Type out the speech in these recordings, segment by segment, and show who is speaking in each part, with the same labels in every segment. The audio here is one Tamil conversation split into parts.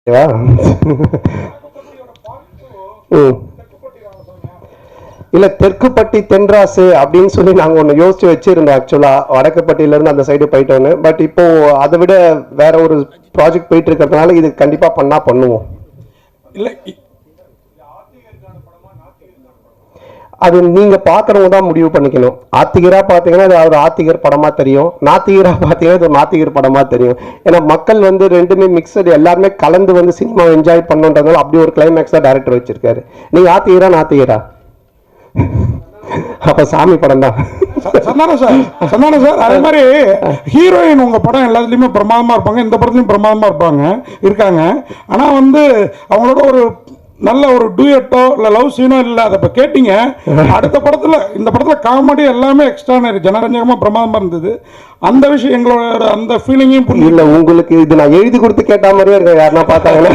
Speaker 1: இல்ல தெற்குப்பட்டி தென்ராசு அப்படின்னு சொல்லி நாங்க ஒண்ணு யோசிச்சு வச்சிருந்தோம். ஆக்சுவலா வடக்குப்பட்டியில இருந்து அந்த சைடு போயிட்டோன்னு. பட் இப்போ அதை விட வேற ஒரு ப்ராஜெக்ட் போயிட்டு இருக்கிறதுனால இது கண்டிப்பா பண்ணுவோம்.
Speaker 2: இல்ல
Speaker 1: அது நீங்க பாக்குறவங்க தான் முடிவு பண்ணிக்கணும். ஆத்திகரா பாத்தீங்கன்னா அது ஒரு ஆத்திகர் படமா தெரியும், நாத்திகரா பாத்தீங்கன்னா இது ஒரு நாத்திகர் படமா தெரியும். ஏன்னா மக்கள் வந்து ரெண்டுமே மிக்சடு, எல்லாருமே கலந்து வந்து சினிமா என்ஜாய் பண்ணுன்றதுனால அப்படி ஒரு கிளைமேக்ஸ் தான் டைரக்டர் வச்சிருக்காரு. நீங்க ஆத்திகரா நாத்திகரா? அப்ப சாமி படம் தான்.
Speaker 2: சந்தானம் சார் அதே மாதிரி ஹீரோயின் உங்க படம் எல்லாத்துலயுமே பிரமாதமா இருப்பாங்க, இந்த படத்துலயும் பிரமாதமா இருக்காங்க. ஆனா வந்து அவங்களோட ஒரு நல்ல ஒரு டூயட்டோ இல்ல லவ் சீனோ இல்ல. அதை இப்ப கேட்டீங்க. அடுத்த படத்துல இந்த படத்துல காமெடி எல்லாமே எக்ஸ்ட்ரானரி ஜனரஞ்சகமா பிரமாதமா இருந்தது. அந்த விஷயம் எங்களோட அந்த ஃபீலிங்கையும்
Speaker 1: இல்ல உங்களுக்கு இது நான் எழுதி கொடுத்து கேட்ட மாதிரியே இருக்க. யாருன்னா பார்த்தாங்கன்னா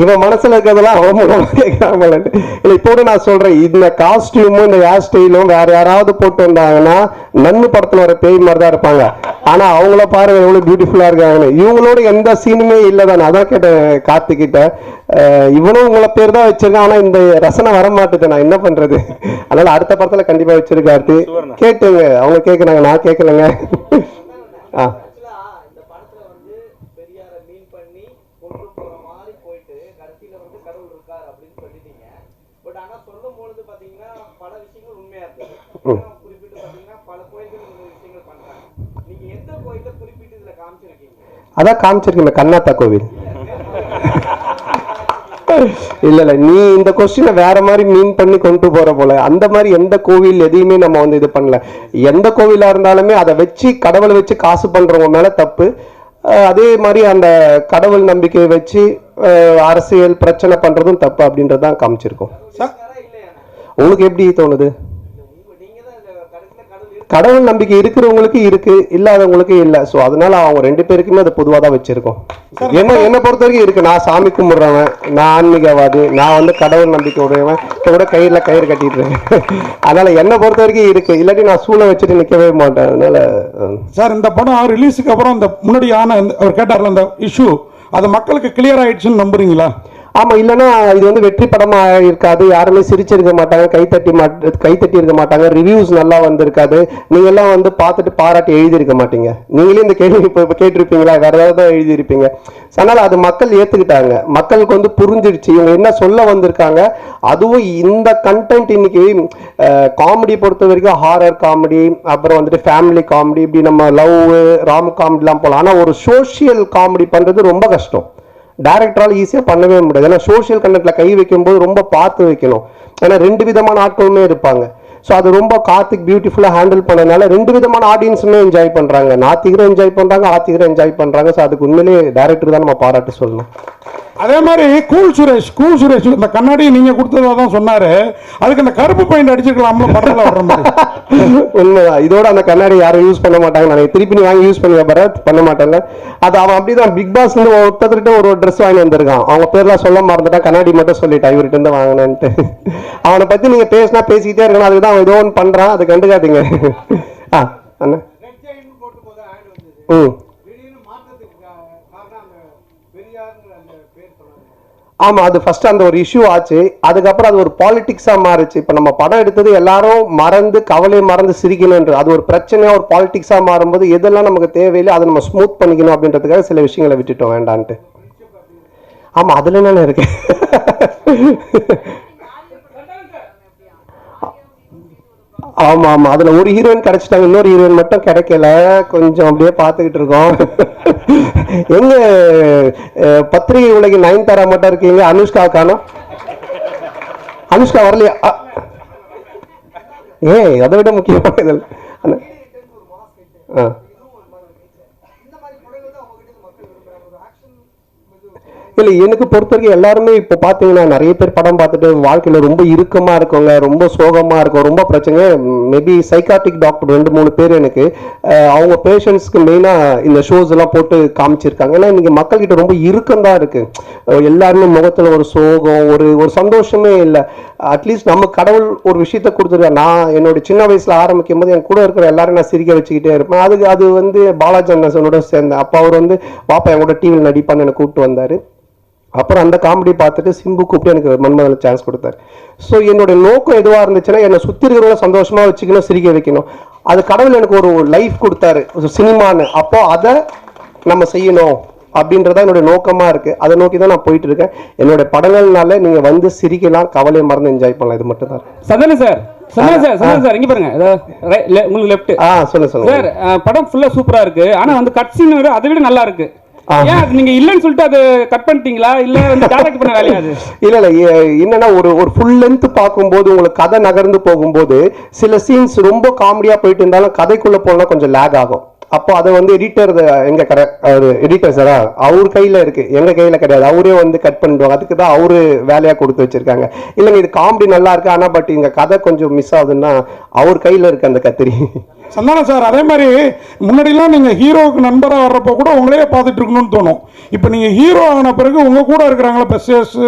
Speaker 1: இவன் மனசுல இருக்கிறதெல்லாம் அவங்க கேட்கறாங்க. இல்ல இப்போ நான் சொல்றேன், இந்த காஸ்டியூமும் இந்த ஹேர் ஸ்டைலும் வேற யாராவது போட்டு வந்தாங்கன்னா நன்னு படத்துல வர பேய் மாதிரி தான் இருப்பாங்க. ஆனா அவங்கள பாருங்க எவ்வளவு பியூட்டிஃபுல்லா இருக்காங்கன்னு. இவங்களோட எந்த சீனுமே இல்லதானே. அதான் கேட்டேன் கார்த்திகிட்ட, இவனும் உங்களை பேர் தான் வச்சிருக்கான், ஆனா இந்த ரசனை வர மாட்டேது, நான் என்ன பண்றது? அதனால அடுத்த படத்துல கண்டிப்பா வச்சிருக்காரு. கேட்டுங்க, அவங்க கேட்கறாங்க, நான் கேட்கலங்க. அதான் காமிச்சிருக்கேன் கண்ணாத்தா கோவில். இல்ல நீ இந்த கொஸ்டினை வேற மாதிரி மீன் பண்ணி கொண்டு போற போல. அந்த மாதிரி எந்த கோவில் எதையுமே நம்ம வந்து இது பண்ணல. எந்த கோவிலா இருந்தாலுமே அதை வச்சு கடவுளை வச்சு காசு பண்றவங்க மேல தப்பு. அதே மாதிரி அந்த கடவுள் நம்பிக்கையை வச்சு அரசியல் பிரச்சனை பண்றதும் தப்பு அப்படின்றதான் காமிச்சிருக்கோம். உங்களுக்கு எப்படி தோணுது? கடவுள் நம்பிக்கை இருக்கிறவங்களுக்கு இருக்கு, இல்லாதவங்களுக்கு இல்லை. ஸோ அதனால அவங்க ரெண்டு பேருக்குமே அதை பொதுவாக தான் வச்சிருக்கோம். என்னை பொறுத்த வரைக்கும் இருக்கு. நான் சாமி கும்பிடுறவன், நான் ஆன்மீகவாதி, நான் வந்து கடவுள் நம்பிக்கை உடையவன். இப்போ கூட கயிறுல கயிறு கட்டிட்டு இருக்கேன். அதனால என்னை பொறுத்த வரைக்கும் இருக்கு. இல்லாட்டி நான் சூளை வச்சுட்டு நிற்கவே மாட்டேன். அதனால
Speaker 2: சார் இந்த படம் ரிலீஸுக்கு அப்புறம் இந்த முன்னாடி அவர் கேட்டார்ல அந்த இஷ்யூ அது மக்களுக்கு கிளியர் ஆயிடுச்சுன்னு நம்புறீங்களா?
Speaker 1: ஆமா, இல்லைன்னா இது வந்து வெற்றி படமா இருக்காது. யாருமே சிரிச்சிருக்க மாட்டாங்க, கைத்தட்டி இருக்க மாட்டாங்க, ரிவ்யூஸ் நல்லா வந்திருக்காது. நீங்க எல்லாம் வந்து பார்த்துட்டு பாராட்டி எழுதியிருக்க மாட்டீங்க. நீங்களே இந்த கேள்வி இப்போ கேட்டிருப்பீங்களா, வேற ஏதாவது எழுதியிருப்பீங்க. அதனால அது மக்கள் ஏத்துக்கிட்டாங்க. மக்களுக்கு வந்து புரிஞ்சிடுச்சு இவங்க என்ன சொல்ல வந்திருக்காங்க. அதுவும் இந்த கண்டென்ட் இன்னைக்கு காமெடி பொறுத்த வரைக்கும் ஹாரர் காமெடி, அப்புறம் வந்துட்டு ஃபேமிலி காமெடி, இப்படி நம்ம லவ் ராம் காமெடிலாம் போகலாம். ஆனால் ஒரு சோஷியல் காமெடி பண்றது ரொம்ப கஷ்டம். டைரக்டரால் ஈஸியாக பண்ணவே முடியாது. ஏன்னா சோஷியல் கண்டென்ட்ல கை வைக்கும்போது ரொம்ப பார்த்து வைக்கணும். ஏன்னா ரெண்டு விதமான ஆட்களுமே இருப்பாங்க. ஸோ அது ரொம்ப கார்த்திக் பியூட்டிஃபுல்லாக ஹேண்டில் பண்ணனால ரெண்டு விதமான ஆடியன்ஸுமே என்ஜாய் பண்ணுறாங்க. நாத்திகரும் என்ஜாய் பண்ணுறாங்க, ஆத்திகரும் என்ஜாய் பண்ணுறாங்க. ஸோ அதுக்கு உண்மையிலேயே டைரக்டர் தான் நம்ம பாராட்டு சொல்லணும்.
Speaker 2: அதே மாதிரி கூல் சுரேஷ் இந்த கண்ணாடி நீங்க கொடுத்ததா தான் சொன்னாரு. அதுக்கு அந்த கருப்பு பெயிண்ட் அடிச்சிருக்கலாம்ல படத்துல வர்ற மாதிரி.
Speaker 1: உண்மைதான். இதோட அந்த கண்ணாடி யாரும் யூஸ் பண்ண மாட்டாங்க. நான் திருப்பி நீ வாங்கி யூஸ் பண்ணி பரத் பண்ண மாட்டேன்ல. அது அவன் அப்படிதான் பிக் பாஸ் ஒருத்தர்கிட்ட ஒரு ட்ரெஸ் வாங்கி வந்திருக்கான். அவங்க பேர்லாம் சொல்ல மறந்துட்டான், கண்ணாடி மட்டும் சொல்லிட்டான் இவர்கிட்ட இருந்து வாங்கினேன்ட்டு. அவனை பத்தி நீங்க பேசினா பேசிக்கிட்டே இருக்கணும். அதுக்கு தான் அவன் ஏதோ ஒன்று பண்றான், அது கண்டுக்காதீங்க. அண்ணா ஆமா, அது ஃபர்ஸ்ட் அந்த ஒரு இஷ்யூ ஆச்சு. அதுக்கப்புறம் அது ஒரு பாலிடிக்ஸா மாறுச்சு. இப்ப நம்ம படம் எடுத்தது எல்லாரும் மறந்து கவலை மறந்து சிரிக்கணும்ன்ற அது ஒரு பிரச்சனையா ஒரு பாலிடிக்ஸா மாறும்போது எதெல்லாம் நமக்கு தேவையில்லை அதை நம்ம ஸ்மூத் பண்ணிக்கணும் அப்படின்றதுக்காக சில விஷயங்களை விட்டுட்டோம் வேண்டான்ட்டு. ஆமா, அதுல என்ன இருக்கு? ஆமா ஆமா, அதுல ஒரு ஹீரோயின் கிடைச்சிட்டாங்க, இன்னொரு ஹீரோயின் மட்டும் கிடைக்கல. கொஞ்சம் அப்படியே பார்த்துக்கிட்டு இருக்கோம். எங்க பத்திரிகை உலகின் நயன்தாரா மட்டும் இருக்கீங்க, அனுஷ்கா காணோம். அனுஷ்கா வரலையா? அதை விட முக்கியமான இதில் இல்லை எனக்கு பொறுத்த வரைக்கும் எல்லாருமே இப்போ பார்த்தீங்கன்னா நிறைய பேர் படம் பார்த்துட்டு வாழ்க்கையில் ரொம்ப இறுக்கமாக இருக்கவங்க, ரொம்ப சோகமாக இருக்கும், ரொம்ப பிரச்சனை. மேபி சைக்காட்ரிக் டாக்டர் 2-3 பேர் எனக்கு அவங்க பேஷண்ட்ஸ்க்கு மெயினாக இந்த ஷோஸ் எல்லாம் போட்டு காமிச்சிருக்காங்க. ஏன்னா இன்னைக்கு மக்கள்கிட்ட ரொம்ப இறுக்கம் தான் இருக்கு. எல்லாருமே முகத்தில் ஒரு சோகம், ஒரு சந்தோஷமே இல்லை. அட்லீஸ்ட் நம்ம கடவுள் ஒரு விஷயத்த கொடுத்துருக்கேன். நான் என்னோட சின்ன வயசுல ஆரம்பிக்கும் போது என் கூட இருக்கிற எல்லாரும் நான் சிரிக்க வச்சுக்கிட்டே இருப்பேன். அது வந்து பாலாஜி அண்ணனோட சேர்ந்தேன். அப்போ அவர் வந்து பாப்பா என் கூட டிவியில் நடிப்பான்னு எனக்கு கூப்பிட்டு வந்தார். அப்புறம் அந்த காமெடி பார்த்துட்டு சிம்பு கூப்பிட்டு எனக்கு மன்மதனில் சான்ஸ் கொடுத்தாரு. ஸோ என்னோட நோக்கம் எதுவாக இருந்துச்சுன்னா என்னை சுற்றி இருக்கிறவங்கள சந்தோஷமா வச்சுக்கணும், சிரிக்க வைக்கணும். அது கடவுள் எனக்கு ஒரு லைஃப் கொடுத்தாரு சினிமான்னு. அப்போ அதை நம்ம செய்யணும் அப்படின்றத என்னோட நோக்கமா இருக்கு. அதை நோக்கி தான் நான் போயிட்டு இருக்கேன். என்னோட படங்கள்னால நீங்க வந்து சிரிக்கலாம், கவலையை மறந்து என்ஜாய் பண்ணலாம். இது மட்டும் தான்.
Speaker 3: சதன சார் இங்க பாருங்க, உங்களுக்கு லெஃப்ட்.
Speaker 1: சொல்லுங்க
Speaker 3: சார். படம் ஃபுல்லா சூப்பரா இருக்கு. ஆனா வந்து கட் சீன் அதை விட நல்லா இருக்கு. ஏன் அது நீங்க இல்லன்னு சொல்லிட்டு அது கட் பண்ணிட்டீங்களா, இல்ல வந்து டைரக்ட் பண்ண வேலையா அது?
Speaker 1: இல்ல என்னன்னா ஒரு ஃபுல் லென்த் பார்க்கும்போது உங்களுக்கு கதை நகர்ந்து போகும்போது சில சீன்ஸ் ரொம்ப காமெடியா போயிட்டு இருந்தாலும் கதைக்குள்ள போனா கொஞ்சம் லேக் ஆகும். அப்போ அதை வந்து எடிட்டர் எங்க எடிட்டர் சாரா அவர் கையில இருக்கு, எங்க கையில கிடையாது. அவரே வந்து கட் பண்ணிடுவாங்க. அதுக்கு தான் அவரு வேலையா கொடுத்து வச்சிருக்காங்க. இல்லைங்க இது காமெடி நல்லா இருக்கு, ஆனா பட் இங்க கதை கொஞ்சம் மிஸ் ஆகுதுன்னா அவர் கையில இருக்கு அந்த கத்திரி.
Speaker 2: சந்தானம் சார், அதே மாதிரி முன்னாடிலாம் நீங்க ஹீரோவுக்கு நண்பராக வர்றப்போ கூட உங்களையே பார்த்துட்டு இருக்கணும்னு தோணும். இப்போ நீங்க ஹீரோ ஆன பிறகு உங்க கூட இருக்கிறாங்களா பெஸ்ஸஸ்,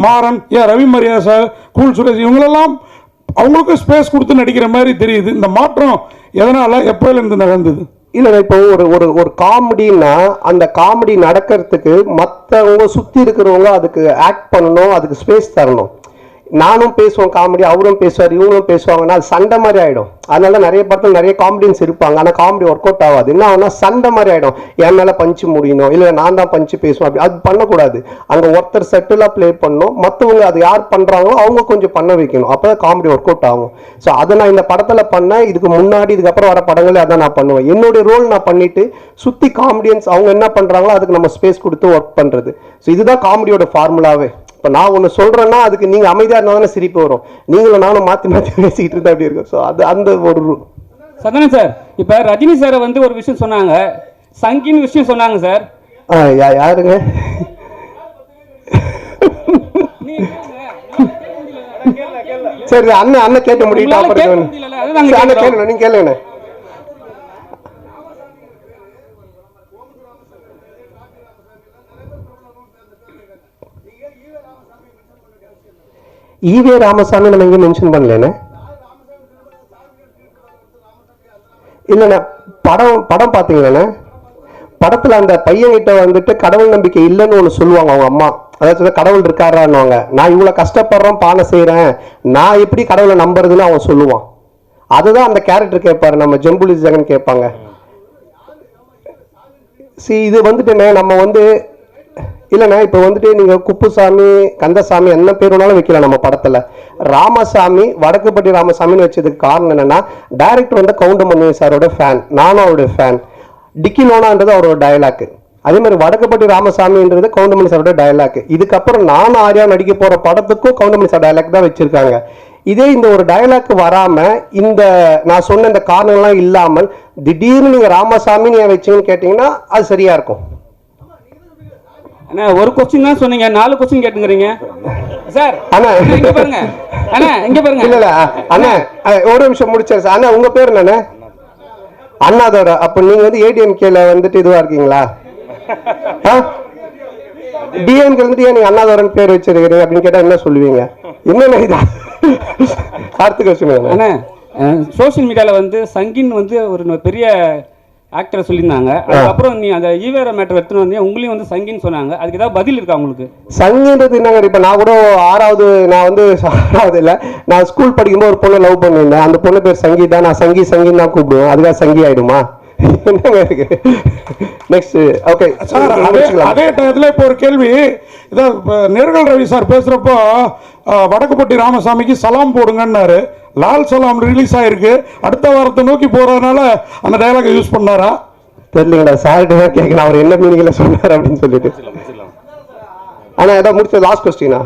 Speaker 2: மாறன், ரவி மரியா சார், கூல் சுரேஷ், இவங்களெல்லாம் அவங்களுக்கும் ஸ்பேஸ் கொடுத்து நடிக்கிற மாதிரி தெரியுது. இந்த மாற்றம் எதனால, எப்போலேருந்து நடந்தது?
Speaker 1: இல்லை இப்போ ஒரு காமெடின்னா அந்த காமெடி நடக்கிறதுக்கு மற்றவங்க சுற்றி இருக்கிறவங்க அதுக்கு ஆக்ட் பண்ணணும், அதுக்கு ஸ்பேஸ் தரணும். நானும் பேசுவோம் காமெடி, அவரும் பேசுவார், இவங்களும் பேசுவாங்கன்னா அது சண்டை மாதிரி ஆகிடும். அதனால நிறைய படத்தில் நிறைய காமெடியன்ஸ் இருப்பாங்க, ஆனால் காமெடி ஒர்க் அவுட் ஆகாது. என்ன ஆகுனா சண்டை மாதிரி ஆகிடும். என் மேலே பஞ்சு முடியணும், இல்லை நான் தான் பஞ்சு பேசுவேன், அப்படி அது பண்ணக்கூடாது. அங்கே ஒருத்தர் செட்டிலாக ப்ளே பண்ணணும், மற்றவங்க அது யார் பண்ணுறாங்களோ அவங்க கொஞ்சம் பண்ண வைக்கணும். அப்போ தான் காமெடி ஒர்க் அவுட் ஆகும். ஸோ அதை நான் இந்த படத்தில் பண்ணேன். இதுக்கு முன்னாடி இதுக்கப்புறம் வர படங்களே அதான் நான் பண்ணுவேன். என்னுடைய ரோல் நான் பண்ணிட்டு சுற்றி காமெடியன்ஸ் அவங்க என்ன பண்ணுறாங்களோ அதுக்கு நம்ம ஸ்பேஸ் கொடுத்து ஒர்க் பண்ணுறது. ஸோ இதுதான் காமெடியோட ஃபார்முலாவே. இப்போ நான் ஒன்று சொல்கிறேன்னா அதுக்கு நீங்கள் அமைதியாக இருந்தால் தானே சிரிப்பு வரும். நீங்களும் நானும் மாற்றி மாற்றி பேசிக்கிட்டு இருந்தால் அப்படி இருக்கும். ஸோ அது அந்த ஒரு
Speaker 3: சதானன் சார், இப்போ ரஜினி சாரை வந்து ஒரு விஷயம் சொன்னாங்க, சங்கின்னு விஷயம் சொன்னாங்க சார்.
Speaker 1: யாருங்க? சரி அண்ணன் கேட்க முடியல. நீங்க கேளுங்க. ஈவே ராமசாமி நம்ம எங்க மென்ஷன் பண்ணலன்னு இல்லைண்ணா. படம் பாத்தீங்களா? படத்துல அந்த பையன்கிட்ட வந்துட்டு கடவுள் நம்பிக்கை இல்லைன்னு ஒண்ணு சொல்லுவாங்க அவங்க அம்மா. அதாவது கடவுள் இருக்காரான்னுவாங்க. நான் இவ்வளவு கஷ்டப்படுறேன், பானை செய்யறேன், நான் எப்படி கடவுளை நம்புறதுன்னு அவன் சொல்லுவான். அதுதான் அந்த கேரக்டர் கேட்பாரு, நம்ம ஜெம்புலி ஜெகன் கேட்பாங்க. இது வந்துட்டு நம்ம வந்து இல்லைண்ணா இப்போ வந்துட்டு நீங்க குப்புசாமி, கந்தசாமி என்ன பேர் வேணாலும் வைக்கலாம். நம்ம படத்துல ராமசாமி, வடக்குப்பட்டி ராமசாமின்னு வச்சதுக்கு காரணம் என்னன்னா டைரக்டர் வந்து கவுண்டமணி சாரோட ஃபேன், நானும் அவருடைய ஃபேன். டிக்கி லோனான்றது அவரோட டயலாக். அதே மாதிரி வடக்குப்பட்டி ராமசாமின்றது கவுண்டமணி சாரோட டயலாக். இதுக்கப்புறம் நானும் ஆர்யா நடிக்க போற படத்துக்கும் கவுண்டமணி சார் டயலாக் தான் வச்சிருக்காங்க. இதே இந்த ஒரு டயலாக் வராம இந்த நான் சொன்ன இந்த காரணங்கள்லாம் இல்லாமல் திடீர்னு நீங்க ராமசாமின்னு ஏன் வச்சீங்கன்னு கேட்டீங்கன்னா அது சரியா இருக்கும்.
Speaker 3: அண்ணா ஒரு கொஸ்டின் தான் சொன்னீங்க, 4 கொஸ்டின் கேட்டுங்கறீங்க சார். அண்ணா இங்க பாருங்க, அண்ணா இங்க பாருங்க.
Speaker 1: இல்ல இல்ல அண்ணா ஒரு நிமிஷம் முடிச்சாரு சார். அண்ணா உங்க பேர் என்னண்ணே? அண்ணாதோட. அப்ப நீங்க வந்து ஏடிஎம்கேல வந்துட்டு இதுவா இருக்கீங்களா? டிஎம்கே வந்துட்டு ஏன் நீங்க அண்ணாதோரன் பேர் வச்சிருக்கீங்க அப்படின்னு கேட்டா என்ன சொல்லுவீங்க? என்னென்ன இதா அடுத்த கொஸ்டின்.
Speaker 3: அண்ணா சோசியல் மீடியால வந்து சங்கின் வந்து ஒரு பெரிய ஆக்டரை சொல்லியிருந்தாங்க. அதுக்கப்புறம் நீ அந்த ஈவேரா மேட்டர் எடுத்துன்னு வந்து உங்களையும் வந்து சங்கின்னு சொன்னாங்க. அதுக்கு ஏதாவது பதில் இருக்கா உங்களுக்கு?
Speaker 1: சங்கின்றது என்னங்க? இப்போ நான் கூட 6வது, நான் வந்து 6வது இல்லை, நான் ஸ்கூல் படிக்கும்போது ஒரு பொண்ணை லவ் பண்ணியிருந்தேன். அந்த பொண்ணு பேர் சங்கீதா. நான் சங்கின்னு தான் கூப்பிடுவேன். அதுக்காக சங்கி ஆயிடுமா? என்னங்க இருக்கு? Next okay
Speaker 2: sir. அதே டயத்தில் இப்போ ஒரு கேள்வி. இதான் நேர்கள் ரவி சார் பேசுறப்போ வடக்குப்பட்டி ராமசாமிக்கு சலாம் போடுங்கன்னாரு. லால் சலாம் ரிலீஸ் ஆயிருக்கு, அடுத்த வாரத்தை நோக்கி போறதுனால அந்த டயலாக் யூஸ் பண்ணாரா
Speaker 1: தெரியலங்கடா. சார்கிட்ட தான் கேட்கணும் அவர் என்ன மீனிங்ல சொன்னார் அப்படின்னு சொல்லிட்டு. ஆனா ஏதாவது முடிச்ச லாஸ்ட் கொஸ்டினா?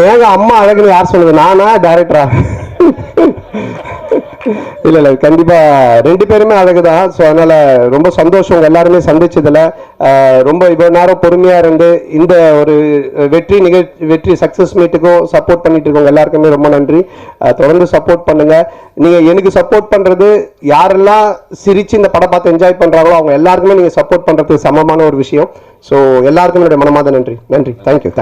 Speaker 1: வேக அம்மா அழகுன்னு யார் சொல்லுது? நானா டைரக்டரா? இல்ல கண்டிப்பா ரெண்டு பேருமே அழகுதான். ஸோ அதனால ரொம்ப சந்தோஷம் உங்க எல்லாருமே சந்திச்சதுல. ரொம்ப இவ்வளவு நேரம் பொறுமையா இருந்து இந்த ஒரு வெற்றி சக்சஸ் மீட்டுக்கும் சப்போர்ட் பண்ணிட்டு இருக்கவங்க எல்லாருக்குமே ரொம்ப நன்றி. தொடர்ந்து சப்போர்ட் பண்ணுங்க. நீங்க எனக்கு சப்போர்ட் பண்றது யாரெல்லாம் சிரிச்சு இந்த படம் பார்த்து என்ஜாய் பண்றாங்களோ அவங்க எல்லாருக்குமே நீங்க சப்போர்ட் பண்றதுக்கு சமமான ஒரு விஷயம். ஸோ எல்லாருக்கும் என்னுடைய மனமார்ந்த நன்றி. தேங்க்யூ.